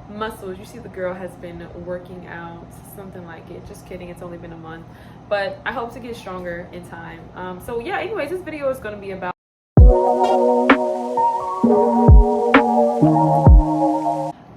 muscles. You see the girl has been working out, something like it. Just kidding, it's only been a month, but I hope to get stronger in time. So yeah, anyways, this video is going to be about,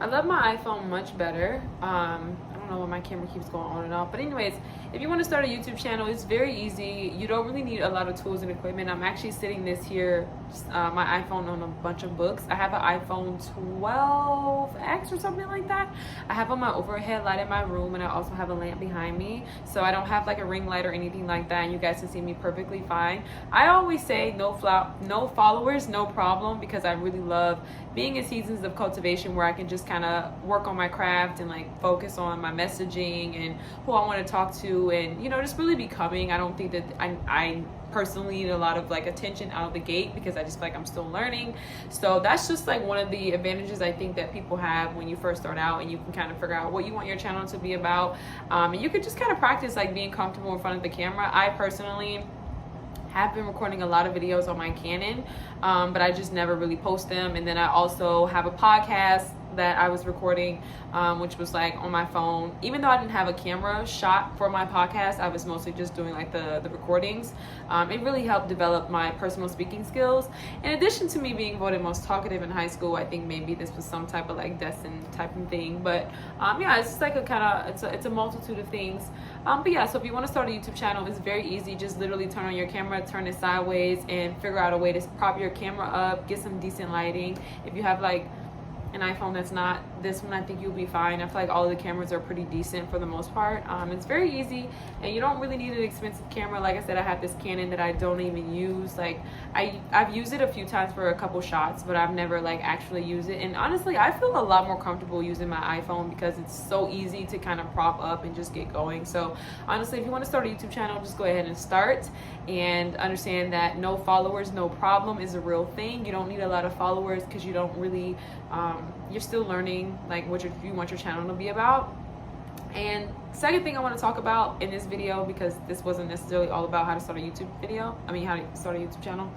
I love my iPhone much better. I don't know why my camera keeps going on and off, but anyways, if you want to start a YouTube channel, it's very easy. You don't really need a lot of tools and equipment. I'm actually sitting this here, my iPhone, on a bunch of books. I have an iPhone 12X or something like that. I have on my overhead light in my room, and I also have a lamp behind me, so I don't have like a ring light or anything like that, and you guys can see me perfectly fine. I always say no followers, no problem, because I really love being in seasons of cultivation where I can just kind of work on my craft and like focus on my messaging and who I want to talk to, and just really becoming. I don't think that I personally need a lot of like attention out of the gate, because I just feel like I'm still learning. So that's just like one of the advantages I think that people have when you first start out, and you can kind of figure out what you want your channel to be about, and you could just kind of practice like being comfortable in front of the camera. I personally have been recording a lot of videos on my Canon, but I just never really post them. And then I also have a podcast that I was recording, which was like on my phone. Even though I didn't have a camera shot for my podcast, I was mostly just doing like the recordings. It really helped develop my personal speaking skills. In addition to me being voted most talkative in high school, I think maybe this was some type of like destined type of thing. But yeah, it's just like a kind of, it's a multitude of things. But yeah, so if you want to start a YouTube channel, it's very easy. Just literally turn on your camera, turn it sideways, and figure out a way to prop your camera up, get some decent lighting. If you have like an iPhone that's not this one, I think you'll be fine. I feel like all of the cameras are pretty decent for the most part. It's very easy, and you don't really need an expensive camera. Like I said, I have this Canon that I don't even use. Like I've used it a few times for a couple shots, but I've never like actually used it. And honestly, I feel a lot more comfortable using my iPhone because it's so easy to kind of prop up and just get going. So honestly, if you want to start a YouTube channel, just go ahead and start, and understand that no followers, no problem is a real thing. You don't need a lot of followers because you don't really you're still learning like what you want your channel to be about. And second thing I want to talk about in this video, because this wasn't necessarily all about how to start a YouTube how to start a YouTube channel,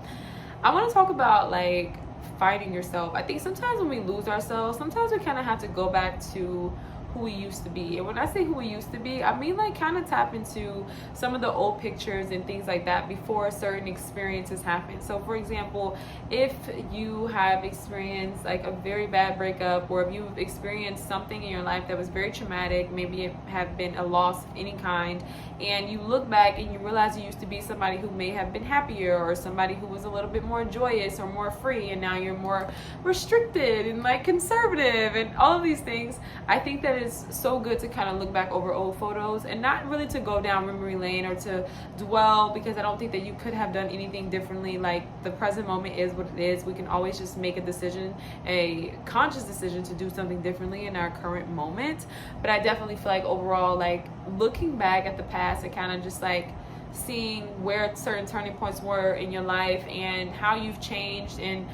I want to talk about like finding yourself. I think sometimes when we lose ourselves, sometimes we kind of have to go back to who we used to be. And when I say who we used to be, I mean like kind of tap into some of the old pictures and things like that before certain experiences happen. So for example, if you have experienced like a very bad breakup, or if you've experienced something in your life that was very traumatic, maybe it have been a loss of any kind, and you look back and you realize you used to be somebody who may have been happier, or somebody who was a little bit more joyous or more free, and now you're more restricted and like conservative and all of these things, I think that it's so good to kind of look back over old photos, and not really to go down memory lane or to dwell, because I don't think that you could have done anything differently. Like the present moment is what it is. We can always just make a decision, a conscious decision, to do something differently in our current moment. But I definitely feel like overall, like looking back at the past and kind of just like seeing where certain turning points were in your life and how you've changed, and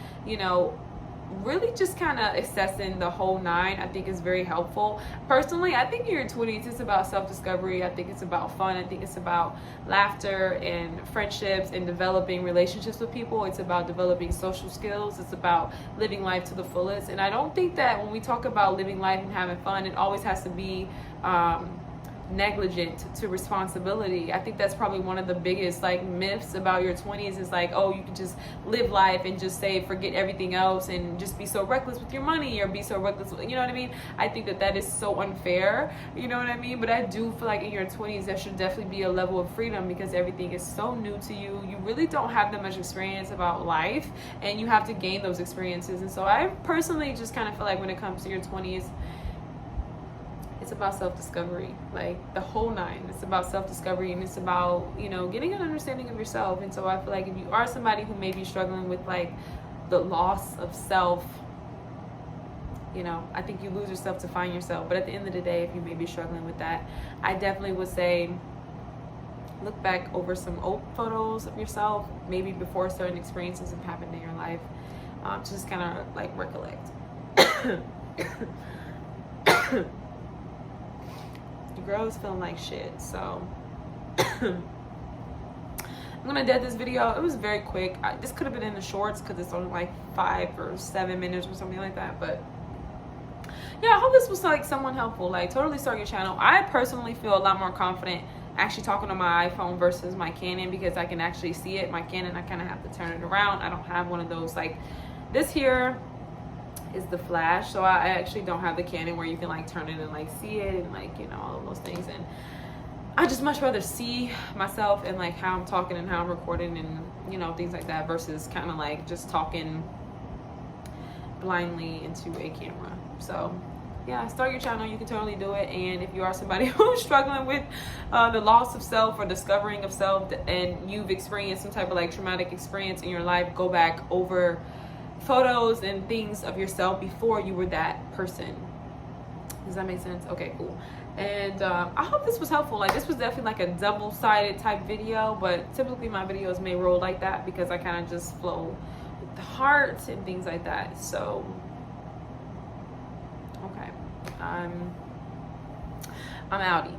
really just kind of assessing the whole nine, I think is very helpful. Personally, I think in your 20s, it's about self-discovery. I think it's about fun. I think it's about laughter and friendships and developing relationships with people. It's about developing social skills. It's about living life to the fullest. And I don't think that when we talk about living life and having fun, it always has to be negligent to responsibility. I think that's probably one of the biggest like myths about your 20s, is like, oh, you can just live life and just say forget everything else and just be so reckless with your money, or be so reckless with, you know what I mean? I think that is so unfair, you know what I mean? But I do feel like in your 20s there should definitely be a level of freedom, because everything is so new to you. You really don't have that much experience about life, and you have to gain those experiences. And so I personally just kind of feel like when it comes to your 20s, it's about self-discovery, like the whole nine. It's about self-discovery, and it's about getting an understanding of yourself. And so I feel like if you are somebody who may be struggling with like the loss of self, I think you lose yourself to find yourself. But at the end of the day, if you may be struggling with that, I definitely would say look back over some old photos of yourself, maybe before certain experiences have happened in your life, to just kind of like recollect. The girl is feeling like shit, so I'm gonna dead this video. It was very quick. This could have been in the shorts because it's only like 5 or 7 minutes or something like that, but yeah, I hope this was like someone helpful. Like, totally start your channel. I personally feel a lot more confident actually talking on my iPhone versus my Canon, because I can actually see it. My Canon, I kind of have to turn it around. I don't have one of those, like this here is the flash, so I actually don't have the Canon where you can like turn it and like see it and like, you know, all of those things. And I just much rather see myself and like how I'm talking and how I'm recording and, you know, things like that, versus kind of like just talking blindly into a camera. So yeah, start your channel. You can totally do it. And if you are somebody who's struggling with the loss of self or discovering of self, and you've experienced some type of like traumatic experience in your life, go back over photos and things of yourself before you were that person. Does that make sense? Okay, cool. And I hope this was helpful. Like, this was definitely like a double-sided type video, but typically my videos may roll like that because I kind of just flow with the heart and things like that. So okay, I'm outie.